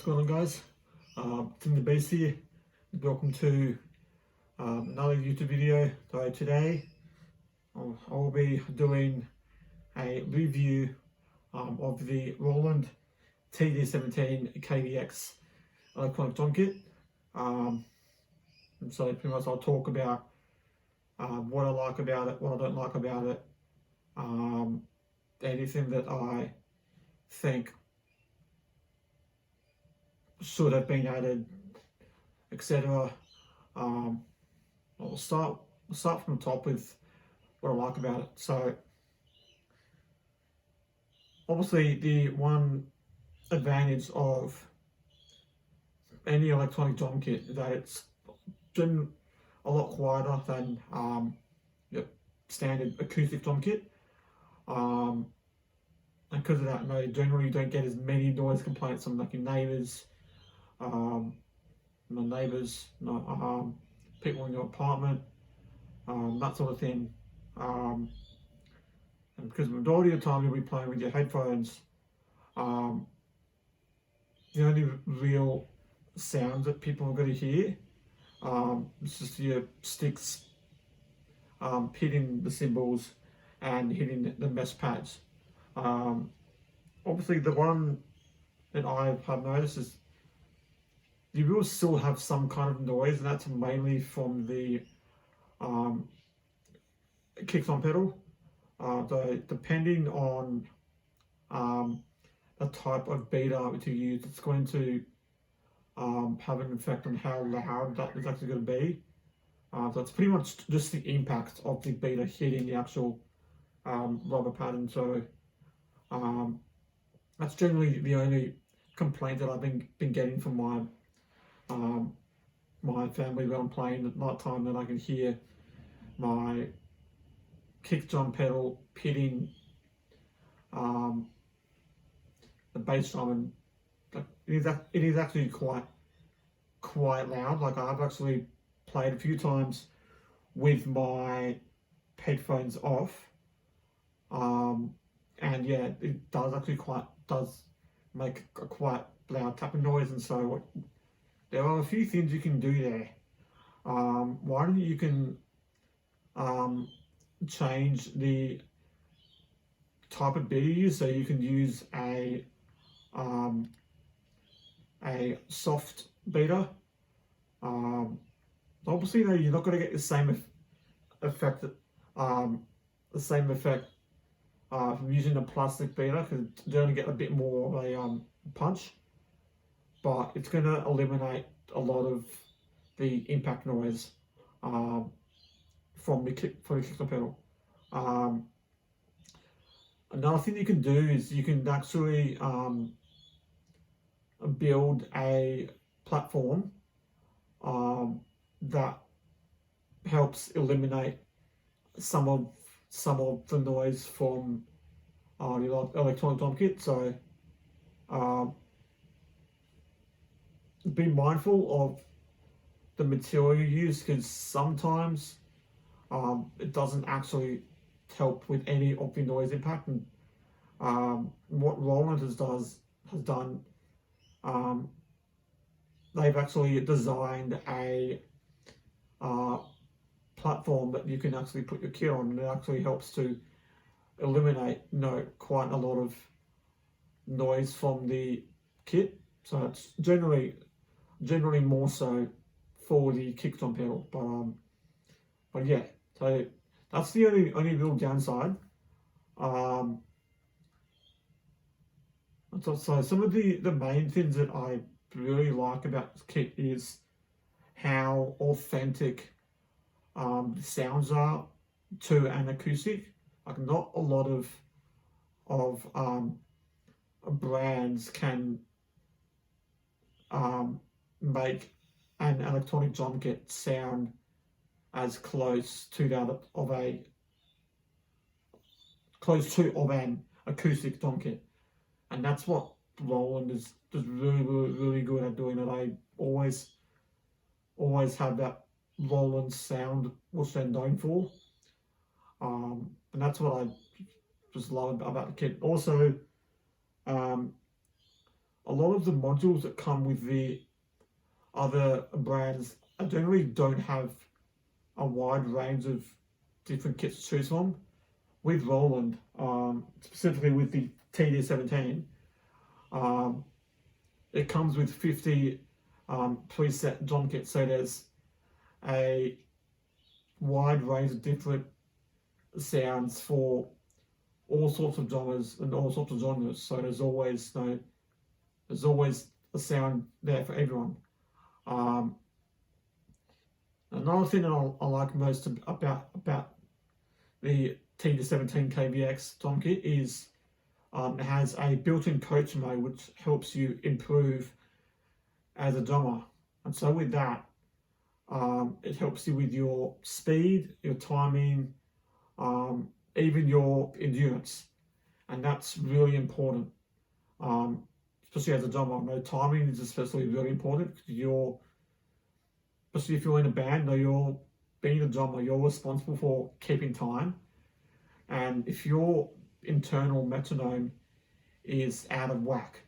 going on, guys? Tim the Beast here. Welcome to another YouTube video. So today I'll be doing a review of the Roland TD-17KVX electronic drum kit. And so pretty much I'll talk about what I like about it, what I don't like about it, anything that I think should have been added, etc. I'll start from the top with what I like about it. So obviously the one advantage of any electronic drum kit is that it's been a lot quieter than your standard acoustic drum kit. And because of that, you generally don't get as many noise complaints from like your neighbours, people in your apartment, that sort of thing. And because the majority of the time you'll be playing with your headphones, the only real sounds that people are going to hear it's just your sticks hitting the cymbals and hitting the mesh pads. Obviously the one that I have noticed is you will still have some kind of noise, and that's mainly from the kick on pedal. So depending on the type of beater that you use, it's going to have an effect on how loud that is actually going to be. So it's pretty much just the impact of the beater hitting the actual rubber pattern. So that's generally the only complaint that I've been getting from my family when I'm playing at night time, that I can hear my kick drum pedal hitting the bass drum, and it is actually quite loud. Like I've actually played a few times with my headphones off, and yeah, it does actually does make a quite loud tapping noise. And so there are a few things you can do there. One, you can change the type of beater you use, so you can use a soft beater. Obviously, though, you're not going to get the same effect from using a plastic beater, because you're going to get a bit more of a punch, but it's going to eliminate a lot of the impact noise from the kick drum pedal. Another thing you can do is you can actually build a platform that helps eliminate some of the noise from the electronic drum kit. So be mindful of the material you use, because sometimes it doesn't actually help with any of the noise impact. And what Roland has done, they've actually designed a platform that you can actually put your kit on, and it actually helps to eliminate quite a lot of noise from the kit. So it's generally more so for the kick drum pedal, but yeah, so that's the only real downside. So some of the main things that I really like about this kit is how authentic the sounds are to an acoustic. Like not a lot of brands can make an electronic drum kit sound as close to that of an acoustic drum kit, and that's what Roland is just really good at doing. And I always have that Roland sound, which they're known for, and that's what I just love about the kit. Also, a lot of the modules that come with the other brands generally don't have a wide range of different kits to choose from. With Roland, specifically with the TD-17, it comes with 50 preset drum kits, so there's a wide range of different sounds for all sorts of drummers and all sorts of genres. So there's always a sound there for everyone. Another thing that I like most about the TD-17KVX drum kit is it has a built-in coach mode which helps you improve as a drummer, and so with that, it helps you with your speed, your timing, even your endurance, and that's really important. Especially as a drummer, timing is especially really important because especially if you're in a band, you're being a drummer, you're responsible for keeping time, and if your internal metronome is out of whack,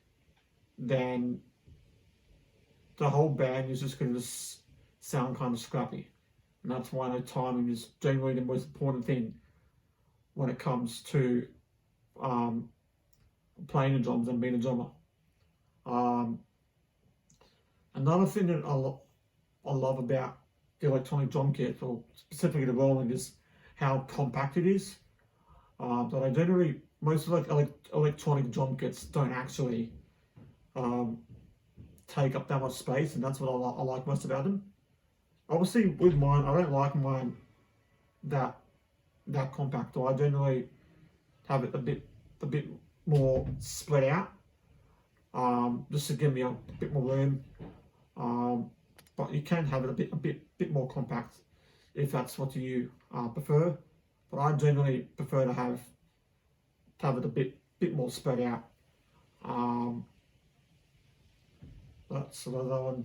then the whole band is just going to sound kind of scrappy, and that's why timing is generally the most important thing when it comes to playing the drums and being a drummer. Another thing that I love about the electronic drum kit, or specifically the Roland, is how compact it is. But I generally, most of electronic drum kits don't actually take up that much space, and that's what I like most about them. Obviously, with mine, I don't like mine that compact. I generally have it a bit more spread out, just to give me a bit more room. But you can have it a bit more compact if that's what you prefer. But I generally prefer to have it a bit more spread out. That's another one.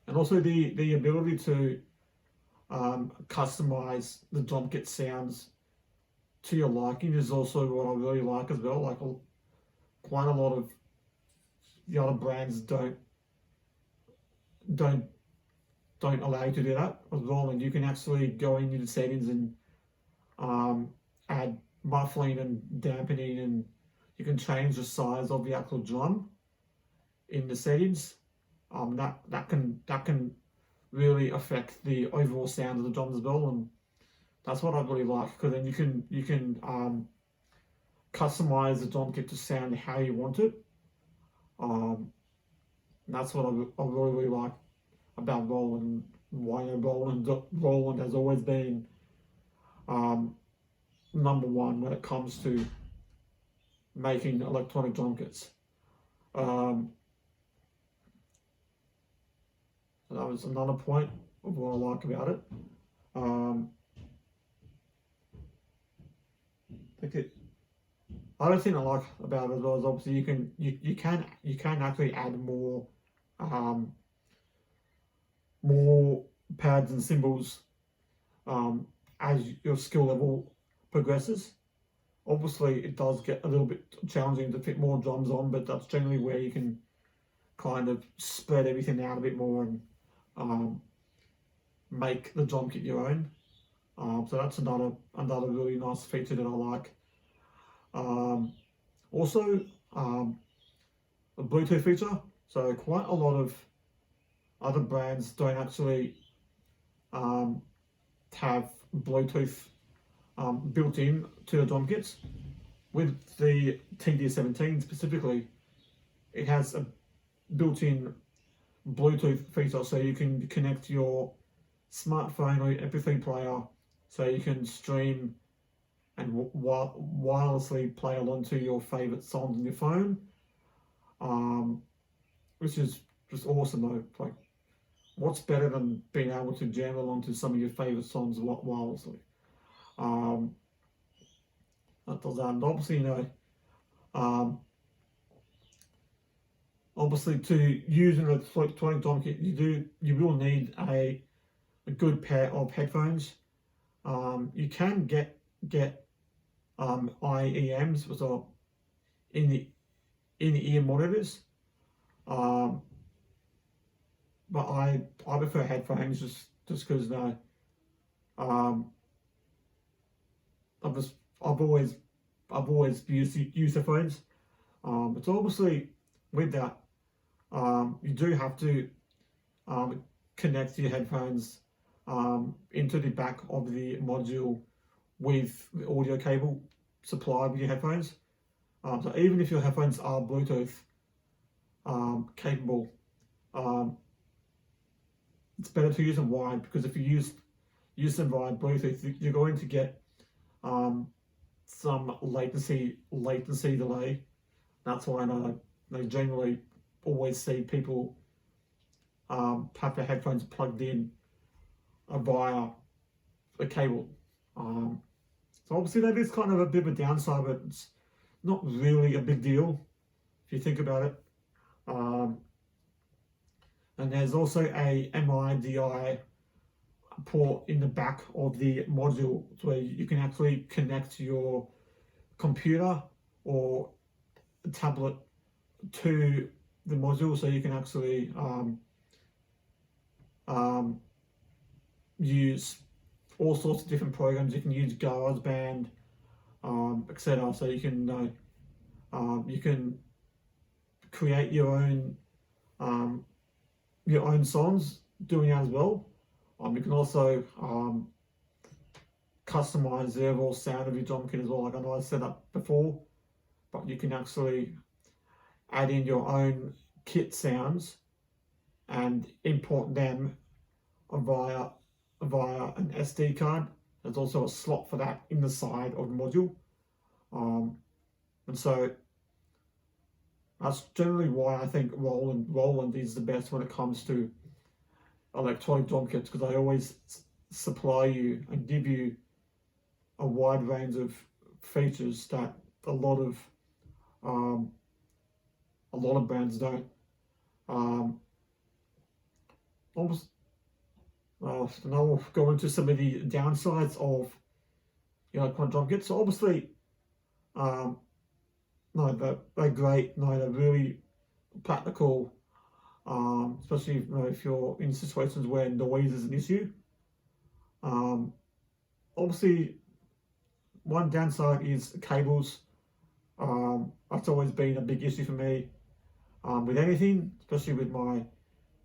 And also the ability to customize the drum kit sounds to your liking is also what I really like as well. Like quite a lot of the other brands don't allow you to do that as well, and you can actually go into the settings and add muffling and dampening, and you can change the size of the actual drum in the settings. That can really affect the overall sound of the drums as well, and that's what I really like, because then you can customize the drum kit to sound how you want it. And that's what I really like about Roland, why Roland has always been number one when it comes to making electronic drum kits. So that was another point of what I like about it. Other thing I like about it as well is obviously you can actually add more pads and cymbals as your skill level progresses. Obviously, it does get a little bit challenging to fit more drums on, but that's generally where you can kind of spread everything out a bit more and make the drum kit your own. So that's another really nice feature that I like. Also, a Bluetooth feature. So quite a lot of other brands don't actually have Bluetooth built in to the drum kits. With the TD-17 specifically, it has a built-in Bluetooth feature, so you can connect your smartphone or your MP3 player, so you can stream and wirelessly play along to your favorite songs on your phone, which is just awesome though. Like, what's better than being able to jam along to some of your favorite songs wirelessly? That does that. And obviously, obviously to use an electronic drum kit, you will need a good pair of headphones. You can get IEMs, which are in in-ear monitors. But I prefer headphones just because I've always used headphones. But obviously with that, you do have to connect your headphones into the back of the module with the audio cable supplied with your headphones. So even if your headphones are Bluetooth capable, it's better to use them wired, because if you use them via Bluetooth, you're going to get some latency delay. That's why I generally always see people have their headphones plugged in via a cable. So obviously that is kind of a bit of a downside, but it's not really a big deal if you think about it. And there's also a MIDI port in the back of the module where you can actually connect your computer or tablet to the module, so you can actually use all sorts of different programs. You can use GarageBand, etc. So you can create your own songs doing that as well. You can also customize the overall sound of your DrumKit as well. Like I know I said that before, but you can actually add in your own kit sounds and import them via an SD card. There's also a slot for that in the side of the module. And so that's generally why I think Roland is the best when it comes to electronic drum kits, because they always supply you and give you a wide range of features that a lot of brands don't. Now we'll go into some of the downsides of electronic drum kits. So obviously, no, they're great. No, they're really practical, especially if you're in situations where noise is an issue. Obviously, one downside is cables. That's always been a big issue for me with anything, especially with my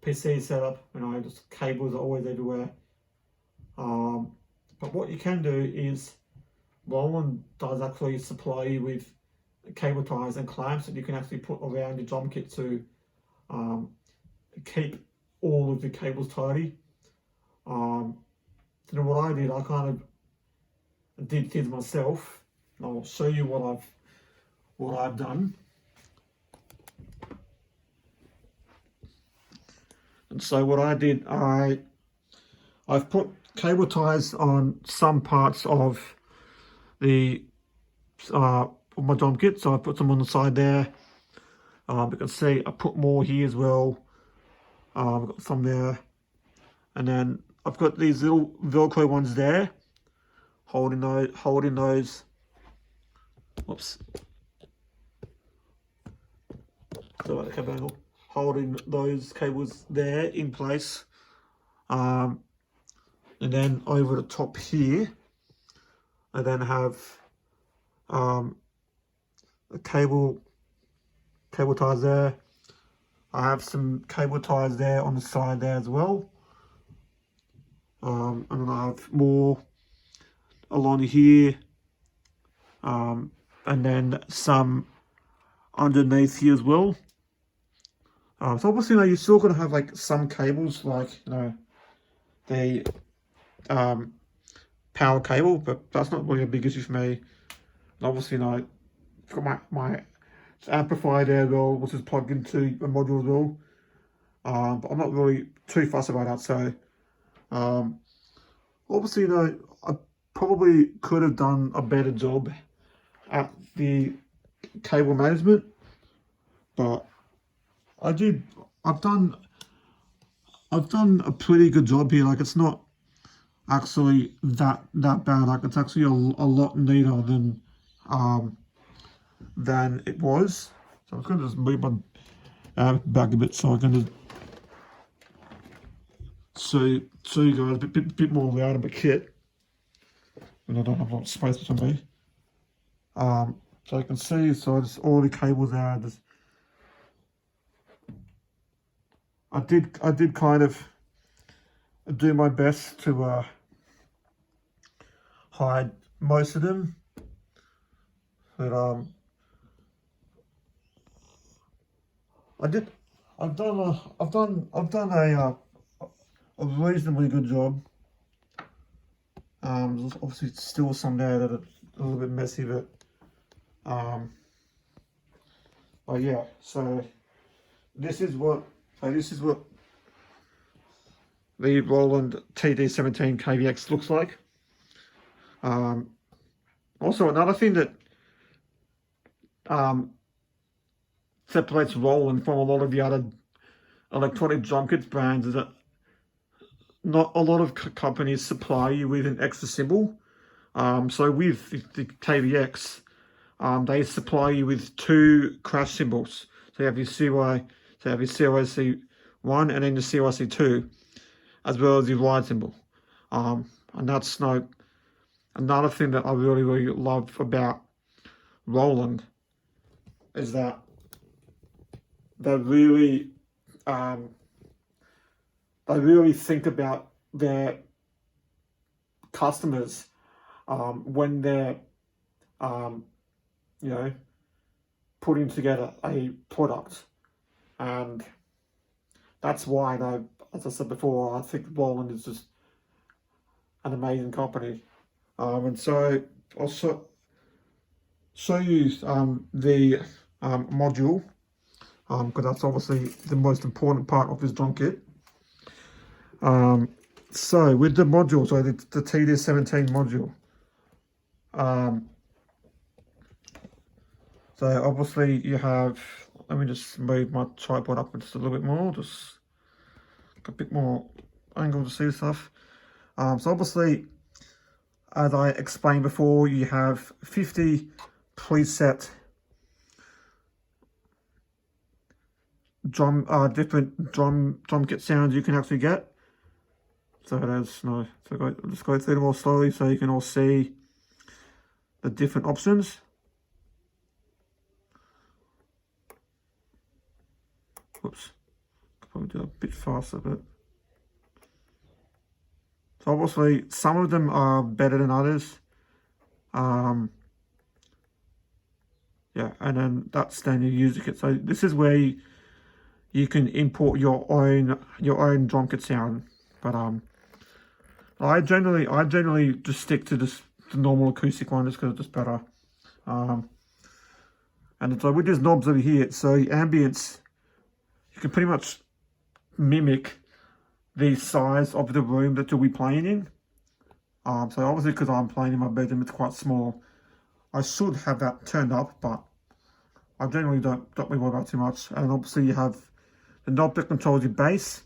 PC setup. Just cables are always everywhere. But what you can do is Roland does actually supply you with cable ties and clamps that you can actually put around your drum kit to keep all of the cables tidy. So what I did, I kind of did things myself. And I'll show you what I've done. And so what I did, I've put cable ties on some parts of the my drum kit, so I put them on the side there. You can see I put more here as well. I've got some there, and then I've got these little Velcro ones there, holding those. Whoops. So the camera angle, holding those cables there in place. And then over the top here, I then have a cable ties there. I have some cable ties there on the side there as well. And then I have more along here, and then some underneath here as well. So obviously, you're still going to have like some cables, like the power cable, but that's not really a big issue for me. And obviously, I've got my amplifier there as well, which is plugged into a module as well. But I'm not really too fussed about that. So obviously, I probably could have done a better job at the cable management, but I've done a pretty good job here. Like, it's not actually that bad. Like, it's actually a lot neater than it was. So I'm going to just move my back a bit so I can just see you guys a bit more loud of a kit. And I don't have a lot of space for me. So you can see, so just all the cables there. Just, I did kind of do my best to hide most of them, but I've done a reasonably good job. There's obviously still some there that are a little bit messy, but yeah. So this is what the Roland TD-17KVX looks like. Also, another thing that separates Roland from a lot of the other electronic drum kits brands is that not a lot of companies supply you with an extra cymbal. So with the KVX, they supply you with 2 crash cymbals. So you have your CYC1 and then the CYC2, as well as your ride cymbal. And that's another thing that I really love about Roland is that they really think about their customers when they're you know, putting together a product, and that's why as I said before, I think Roland is just an amazing company. And so I'll show you the module, because that's obviously the most important part of this drum kit. So with the module, so the TD-17 module, so obviously you have, let me just move my tripod up just a little bit more, just a bit more angle to see stuff. So obviously, as I explained before, you have 50 preset different drum kit sounds you can actually get. So there's just go through them all slowly so you can all see the different options. Whoops, could probably do it a bit faster, but so obviously some of them are better than others. Yeah, and then that's then your user kit. So this is where you can import your own drum kit sound. But I generally just stick to the normal acoustic one just because it's just better. And so with these knobs over here, so ambience, you can pretty much mimic the size of the room that you'll be playing in. So obviously because I'm playing in my bedroom, it's quite small. I should have that turned up, but I generally don't really worry about too much. And obviously you have the knob that controls your bass,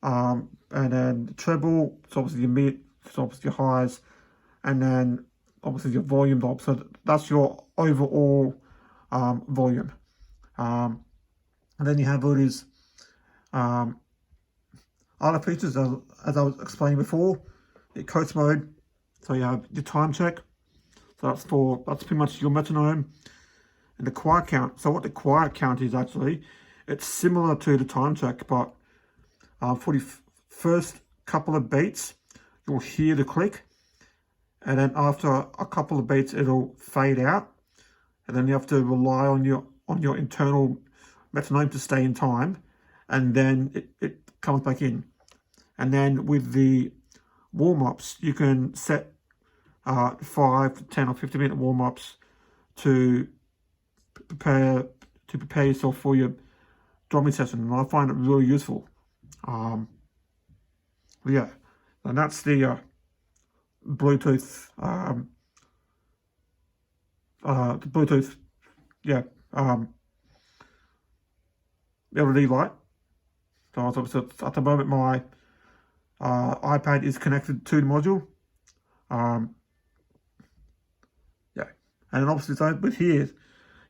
and then the treble, it's obviously your mid, it's obviously your highs, and then obviously your volume knob. So that's your overall volume. And then you have all these other features, as I was explaining before. Your coach mode, so you have your time check, so that's pretty much your metronome, and the quiet count. So what the quiet count is actually, it's similar to the time check, but for the first couple of beats, you'll hear the click, and then after a couple of beats, it'll fade out, and then you have to rely on your internal metronome to stay in time, and then it comes back in. And then with the warm-ups, you can set 5, 10 or 15-minute warm-ups to prepare yourself for your drumming session, and I find it really useful. Yeah, and that's the Bluetooth yeah, LED light. So at the moment my iPad is connected to the module. Yeah, and then obviously so with here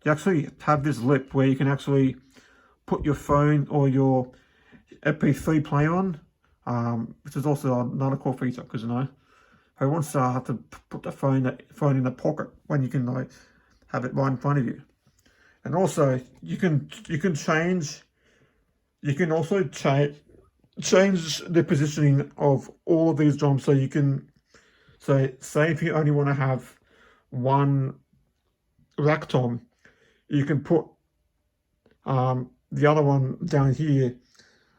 you actually have this lip where you can actually put your phone or your MP3 player on, which is also another cool feature, because you know who wants to have to put the phone in the pocket when you can like have it right in front of you. And also you can also change the positioning of all of these drums. So you can say if you only want to have one rack tom, you can put the other one down here,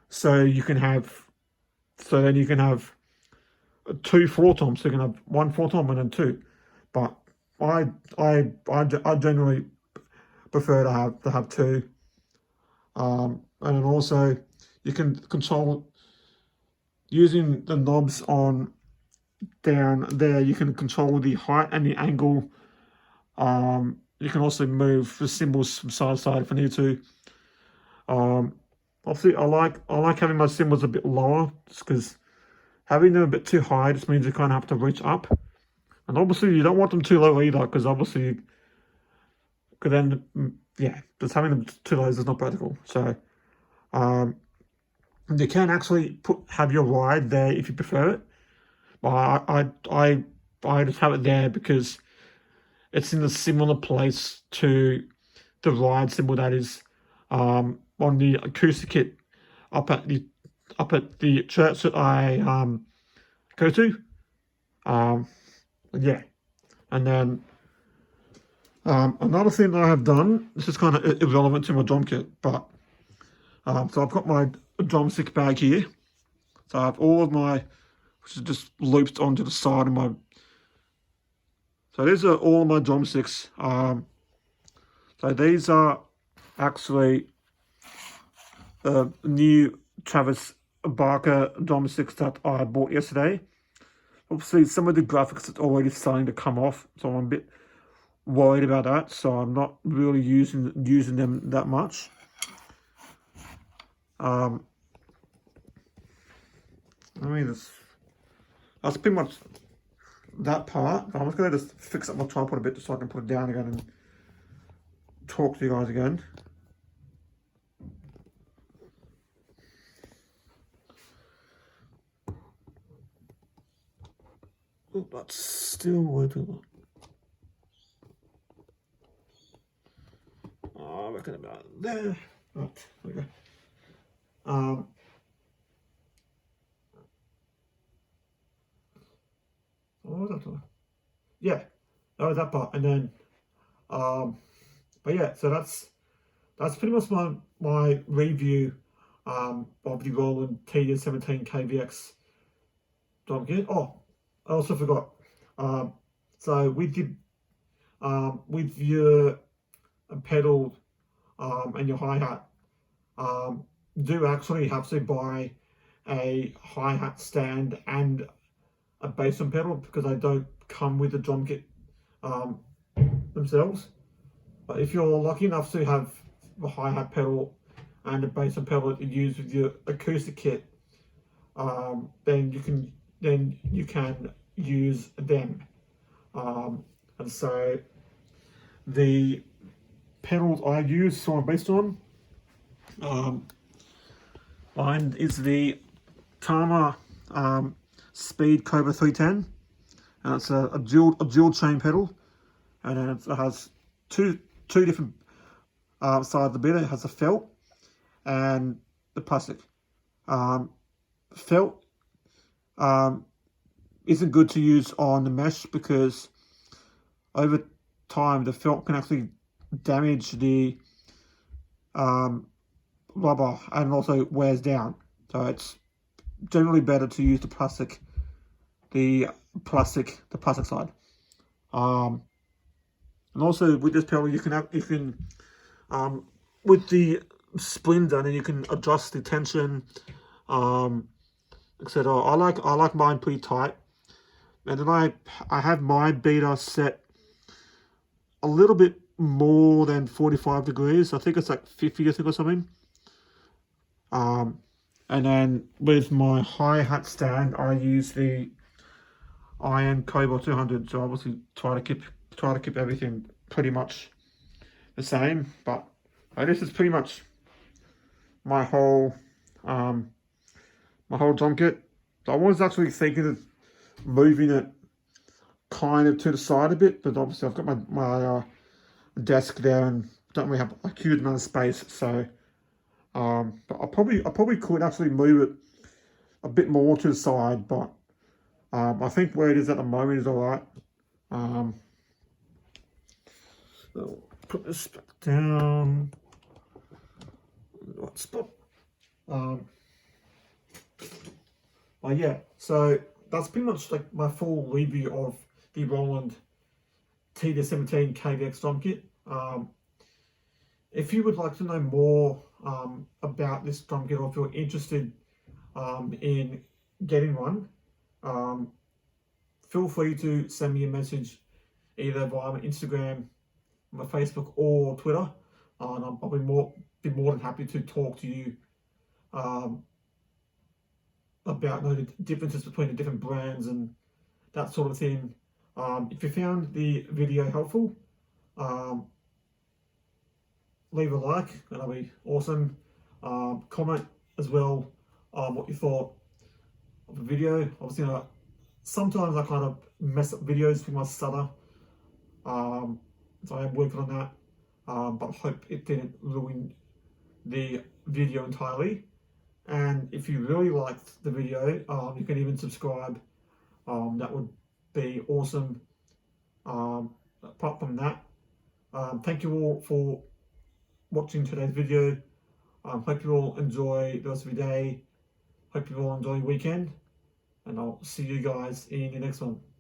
so then you can have 2 4 toms. So you can have 1 4 tom and then 2. But I generally prefer to have 2. And then also you can control using the knobs on down there. You can control the height and the angle. You can also move the cymbals from side to side if I need to. Obviously, I like having my cymbals a bit lower, just because having them a bit too high just means you kind of have to reach up. And obviously, you don't want them too low either, because obviously, because then, yeah, just having them too low is not practical. So, you can actually have your ride there if you prefer it. But I just have it there because it's in a similar place to the ride cymbal that is on the acoustic kit up at the church that I go to. Yeah, and then another thing that I have done, this is kind of irrelevant to my drum kit, but so I've got my drumstick bag here. So I have all of my, which is just looped onto the side of my. So these are all my drumsticks. So these are actually new Travis Barker drumsticks that I bought yesterday. Obviously, some of the graphics are already starting to come off, so I'm a bit worried about that. So I'm not really using them that much. I mean, that's pretty much that part. I'm just going to just fix up my tripod a bit so I can put it down again and talk to you guys again. Oh, that's still way too long. Oh, I reckon about there. Right, there we go. What was that? Yeah, that was that part, and then, but yeah, so that's pretty much my review of the Roland TD-17KVX DrumKit. Oh, I also forgot. So with your pedal and your hi-hat, do actually have to buy a hi-hat stand and a bass drum pedal, because they don't come with the drum kit themselves. But if you're lucky enough to have the hi-hat pedal and a bass drum pedal to use with your acoustic kit, then you can use them. And so the pedals I use for my bass drum, mine is the Tama Speed Cobra 310, and it's a dual chain pedal, and then it has two different sides of the bit. It has a felt and the plastic. Felt isn't good to use on the mesh, because over time the felt can actually damage the rubber and also wears down. So it's generally better to use the plastic side. And also with this pedal, you can with the splinter, and you can adjust the tension, etc. I like mine pretty tight, and then I have my beta set a little bit more than 45 degrees. I think it's like 50, I think, or something. And then with my hi-hat stand, I use the Iron Cobra 200. So obviously try to keep everything pretty much the same, but this is pretty much my whole drum kit. So I was actually thinking of moving it kind of to the side a bit, but obviously I've got my desk there and don't really have a huge amount of space, so but I probably could actually move it a bit more to the side, but I think where it is at the moment is alright. So put this back down. Right spot. But yeah, so that's pretty much like my full review of the Roland TD-17KVX drum kit. If you would like to know more about this drum kit, or if you're interested in getting one, feel free to send me a message either via my Instagram, my Facebook, or Twitter, and I'll be more than happy to talk to you about the differences between the different brands and that sort of thing. If you found the video helpful, leave a like, and that'll be awesome. Comment as well what you thought of the video. Obviously, sometimes I kind of mess up videos with my stutter, so I am working on that, but I hope it didn't ruin the video entirely. And if you really liked the video, you can even subscribe. That would be awesome. Apart from that, thank you all for watching today's video. Hope you all enjoy the rest of your day. Hope you all enjoy your weekend, and I'll see you guys in the next one.